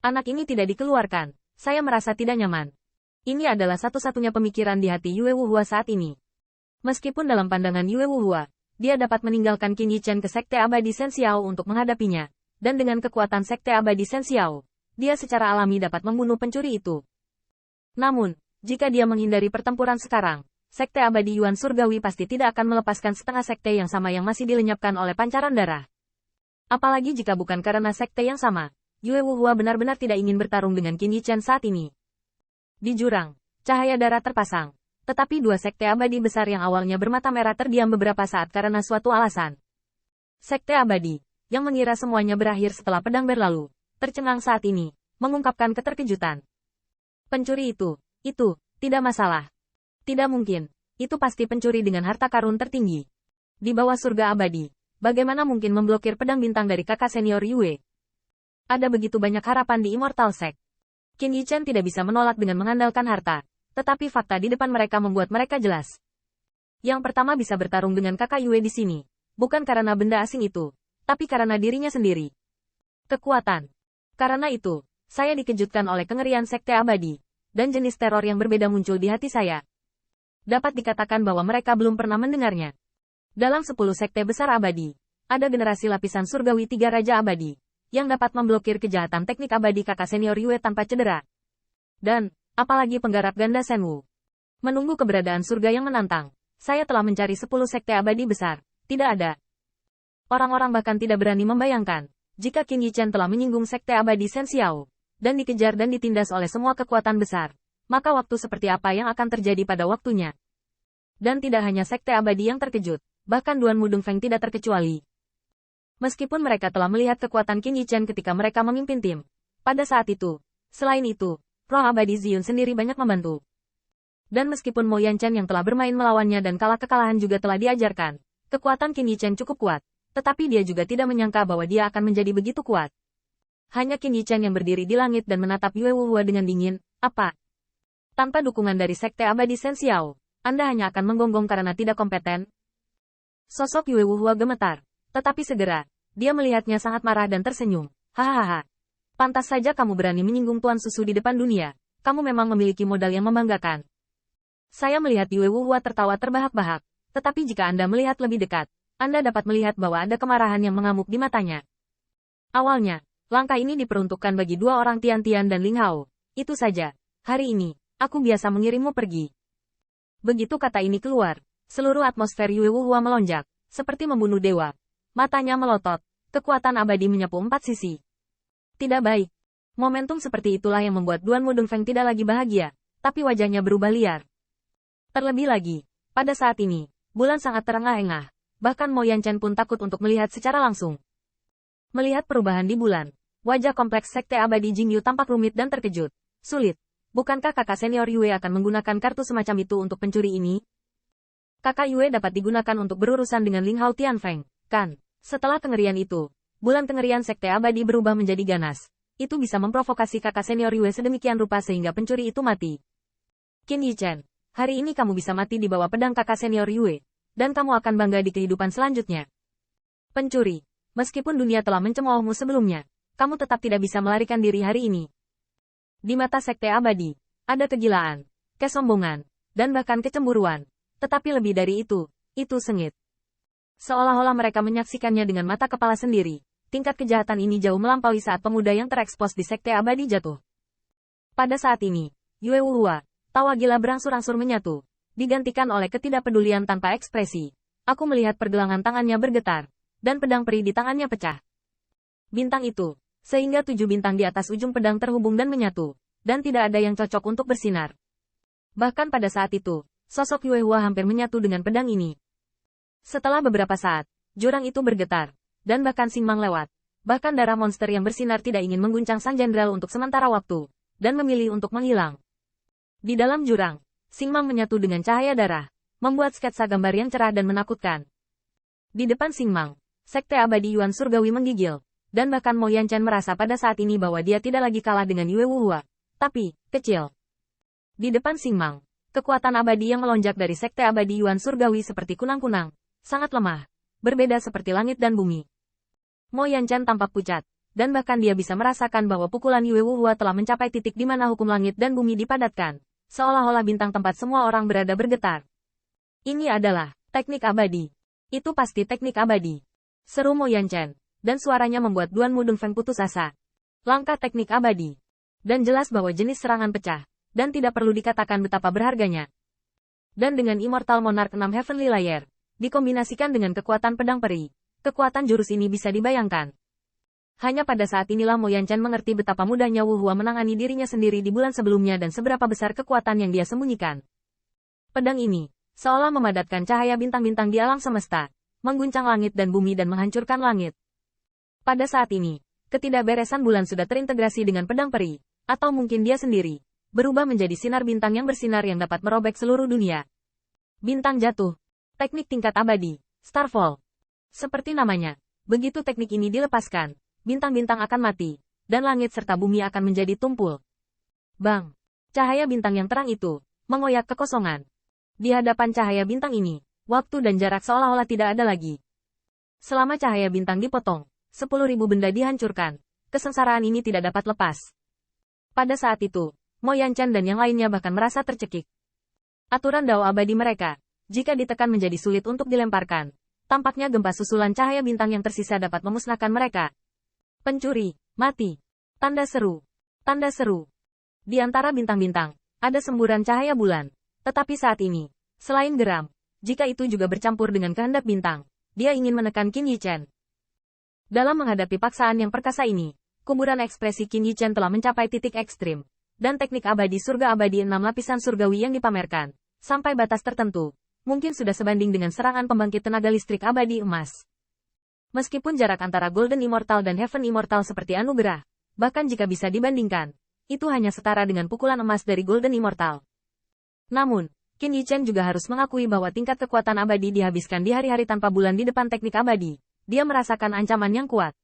Anak ini tidak dikeluarkan. Saya merasa tidak nyaman. Ini adalah satu-satunya pemikiran di hati Yue Wuhua saat ini. Meskipun dalam pandangan Yue Wuhua, dia dapat meninggalkan Qin Yichen ke Sekte Abadi Shen Xiao untuk menghadapinya, dan dengan kekuatan Sekte Abadi Shen Xiao, dia secara alami dapat membunuh pencuri itu. Namun, jika dia menghindari pertempuran sekarang, Sekte Abadi Yuan Surgawi pasti tidak akan melepaskan setengah sekte yang sama yang masih dilenyapkan oleh pancaran darah. Apalagi jika bukan karena sekte yang sama, Yue Wuhua benar-benar tidak ingin bertarung dengan Qin Yichen saat ini. Di jurang, cahaya darah terpasang, tetapi dua sekte abadi besar yang awalnya bermata merah terdiam beberapa saat karena suatu alasan. Sekte abadi, yang mengira semuanya berakhir setelah pedang berlalu, tercengang saat ini, mengungkapkan keterkejutan. Pencuri itu, tidak masalah. Tidak mungkin, itu pasti pencuri dengan harta karun tertinggi. Di bawah surga abadi, bagaimana mungkin memblokir pedang bintang dari kakak senior Yue? Ada begitu banyak harapan di Immortal Sect. Qin Yichen tidak bisa menolak dengan mengandalkan harta, tetapi fakta di depan mereka membuat mereka jelas. Yang pertama bisa bertarung dengan kakak Yue di sini, bukan karena benda asing itu, tapi karena dirinya sendiri. Kekuatan. Karena itu, saya dikejutkan oleh kengerian sekte abadi, dan jenis teror yang berbeda muncul di hati saya. Dapat dikatakan bahwa mereka belum pernah mendengarnya. Dalam 10 sekte besar abadi, ada generasi lapisan surgawi 3 raja abadi, yang dapat memblokir kejahatan teknik abadi kakak senior Yue tanpa cedera. Dan, apalagi penggarap ganda Shenwu. Menunggu keberadaan surga yang menantang, saya telah mencari 10 sekte abadi besar, tidak ada. Orang-orang bahkan tidak berani membayangkan, jika Qin Yichen telah menyinggung sekte abadi Shen Xiao, dan dikejar dan ditindas oleh semua kekuatan besar, maka waktu seperti apa yang akan terjadi pada waktunya. Dan tidak hanya sekte abadi yang terkejut, bahkan Duan Mudung Feng tidak terkecuali. Meskipun mereka telah melihat kekuatan Qin Yichen ketika mereka memimpin tim, pada saat itu, selain itu, roh abadi Ziyun sendiri banyak membantu. Dan meskipun Mo Yanchen yang telah bermain melawannya dan kalah kekalahan juga telah diajarkan, kekuatan Qin Yichen cukup kuat, tetapi dia juga tidak menyangka bahwa dia akan menjadi begitu kuat. Hanya Qin Yichen yang berdiri di langit dan menatap Yue Wuhua dengan dingin, apa? Tanpa dukungan dari sekte abadi Shen Xiao, Anda hanya akan menggonggong karena tidak kompeten? Sosok Yue Wuhua gemetar, tetapi segera, dia melihatnya sangat marah dan tersenyum. Hahaha. Pantas saja kamu berani menyinggung Tuan Susu di depan dunia, kamu memang memiliki modal yang membanggakan. Saya melihat Yue Wuhua tertawa terbahak-bahak, tetapi jika Anda melihat lebih dekat, Anda dapat melihat bahwa ada kemarahan yang mengamuk di matanya. Awalnya, langkah ini diperuntukkan bagi dua orang Tian-Tian dan Ling Hao. Itu saja, hari ini, aku biasa mengirimmu pergi. Begitu kata ini keluar, seluruh atmosfer Yue Wuhua melonjak, seperti membunuh dewa. Matanya melotot, kekuatan abadi menyapu 4 sisi. Tidak baik. Momentum seperti itulah yang membuat Duan Mudung Feng tidak lagi bahagia, tapi wajahnya berubah liar. Terlebih lagi, pada saat ini, bulan sangat terengah-engah, bahkan Mo Yanchen pun takut untuk melihat secara langsung. Melihat perubahan di bulan, wajah kompleks sekte abadi Jingyu tampak rumit dan terkejut. Sulit. Bukankah kakak senior Yue akan menggunakan kartu semacam itu untuk pencuri ini? Kakak Yue dapat digunakan untuk berurusan dengan Ling Hao Tianfeng, kan? Setelah kengerian itu, bulan kengerian sekte abadi berubah menjadi ganas. Itu bisa memprovokasi kakak senior Yue sedemikian rupa sehingga pencuri itu mati. Qin Yichen, hari ini kamu bisa mati di bawah pedang kakak senior Yue, dan kamu akan bangga di kehidupan selanjutnya. Pencuri, meskipun dunia telah mencemoohmu sebelumnya, kamu tetap tidak bisa melarikan diri hari ini. Di mata sekte abadi, ada kegilaan, kesombongan, dan bahkan kecemburuan. Tetapi lebih dari itu sengit. Seolah-olah mereka menyaksikannya dengan mata kepala sendiri. Tingkat kejahatan ini jauh melampaui saat pemuda yang terekspos di sekte abadi jatuh. Pada saat ini, Yue Wuhua, tawa gila berangsur-angsur menyatu, digantikan oleh ketidakpedulian tanpa ekspresi. Aku melihat pergelangan tangannya bergetar, dan pedang peri di tangannya pecah. Bintang itu, sehingga 7 bintang di atas ujung pedang terhubung dan menyatu, dan tidak ada yang cocok untuk bersinar. Bahkan pada saat itu, sosok Yue Wuhua hampir menyatu dengan pedang ini. Setelah beberapa saat, jurang itu bergetar, dan bahkan Xing Mang lewat. Bahkan darah monster yang bersinar tidak ingin mengguncang sang jenderal untuk sementara waktu, dan memilih untuk menghilang. Di dalam jurang, Xing Mang menyatu dengan cahaya darah, membuat sketsa gambar yang cerah dan menakutkan. Di depan Xing Mang, sekte abadi Yuan Surgawi menggigil. Dan bahkan Mo Yanchen merasa pada saat ini bahwa dia tidak lagi kalah dengan Yue Wuhua, tapi kecil. Di depan Xing Mang, kekuatan abadi yang melonjak dari sekte abadi Yuan Surgawi seperti kunang-kunang, sangat lemah, berbeda seperti langit dan bumi. Mo Yanchen tampak pucat, dan bahkan dia bisa merasakan bahwa pukulan Yue Wuhua telah mencapai titik di mana hukum langit dan bumi dipadatkan. Seolah-olah bintang tempat semua orang berada bergetar. Ini adalah teknik abadi. Itu pasti teknik abadi. Seru Mo Yanchen, dan suaranya membuat Duan Mudun Feng putus asa. Langkah teknik abadi. Dan jelas bahwa jenis serangan pecah, dan tidak perlu dikatakan betapa berharganya. Dan dengan Immortal Monarch 6 Heavenly Layer, dikombinasikan dengan kekuatan pedang peri, kekuatan jurus ini bisa dibayangkan. Hanya pada saat inilah Mo Yanchen mengerti betapa mudahnya Wu Hua menangani dirinya sendiri di bulan sebelumnya dan seberapa besar kekuatan yang dia sembunyikan. Pedang ini, seolah memadatkan cahaya bintang-bintang di alam semesta, mengguncang langit dan bumi dan menghancurkan langit. Pada saat ini, ketidakberesan bulan sudah terintegrasi dengan pedang peri, atau mungkin dia sendiri, berubah menjadi sinar bintang yang bersinar yang dapat merobek seluruh dunia. Bintang jatuh. Teknik tingkat abadi, Starfall. Seperti namanya, begitu teknik ini dilepaskan, bintang-bintang akan mati, dan langit serta bumi akan menjadi tumpul. Bang! Cahaya bintang yang terang itu, mengoyak kekosongan. Di hadapan cahaya bintang ini, waktu dan jarak seolah-olah tidak ada lagi. Selama cahaya bintang dipotong, 10.000 benda dihancurkan, kesengsaraan ini tidak dapat lepas. Pada saat itu, Mo Yanchen dan yang lainnya bahkan merasa tercekik. Aturan Dao abadi mereka, jika ditekan menjadi sulit untuk dilemparkan, tampaknya gempa susulan cahaya bintang yang tersisa dapat memusnahkan mereka. Pencuri, mati. Tanda seru. Tanda seru. Di antara bintang-bintang, ada semburan cahaya bulan. Tetapi saat ini, selain geram, jika itu juga bercampur dengan kehendak bintang, dia ingin menekan Qin Yichen. Dalam menghadapi paksaan yang perkasa ini, kuburan ekspresi Qin Yichen telah mencapai titik ekstrim, dan teknik abadi surga abadi 6 lapisan surgawi yang dipamerkan, sampai batas tertentu, mungkin sudah sebanding dengan serangan pembangkit tenaga listrik abadi emas. Meskipun jarak antara Golden Immortal dan Heaven Immortal seperti anugerah, bahkan jika bisa dibandingkan, itu hanya setara dengan pukulan emas dari Golden Immortal. Namun, Qin Yichen juga harus mengakui bahwa tingkat kekuatan abadi dihabiskan di hari-hari tanpa bulan di depan teknik abadi. Dia merasakan ancaman yang kuat.